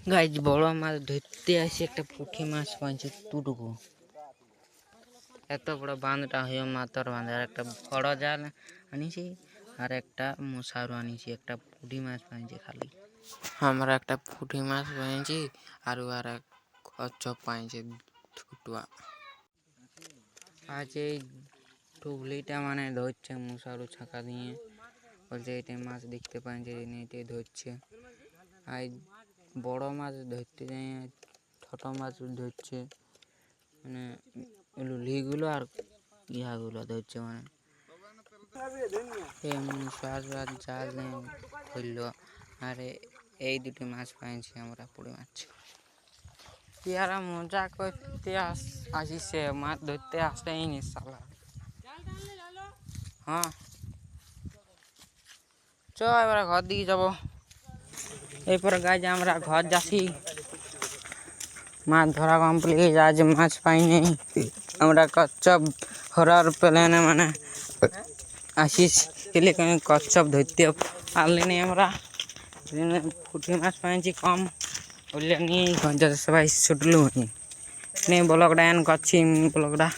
Guys বড় মাছ ধরতে আসি, একটা পুঁটি মাছ পাইছে দুটুকু। এত বড় বাঁধটা হয়ে মাথার বাঁধ, আর একটা বড় জাল আনিছি, আর একটা মশারও আনিছি। একটা পুঁটি মাছ পাইছি খালি। আমরা একটা পুঁটি মাছ পাইছি, আর এক কচ্ছপ পাইছে দুটা। আজ এই টুবলিটা মানে ধরছে মশারু ছাকা দিয়ে, বলছে এটা মাছ দেখতে পাইছে, এটাই ধরছে। আর বড় মাছ ধরতে যাই, ছোট মাছ ধরছে, মানে লুলিগুলো আর ইহাগুলো ধরছে। মানে জাল ধরলো, আর এই দুটি মাছ পাইছি আমরা, পুরো মাছ। ইয়ারা মজা করতে আসিছে, মাছ ধরতে আসেই নি সালা। হ্যাঁ চ এবার ঘর দিকে যাবো। এরপর গাইজ আমরা ঘর যাচ্ছি। মাছ ধরা কমপ্লিট, আজ মাছ পাইনি আমরা। কচ্ছপ ধরার প্ল্যানে মানে আসিস, কচ্ছপ ধরতে পারলিনি আমরা। পুঁটি মাছ পাইছি কম, বললে নিয়ে সবাই ছুটলু। ব্লগটা এন করছি ব্লগটা।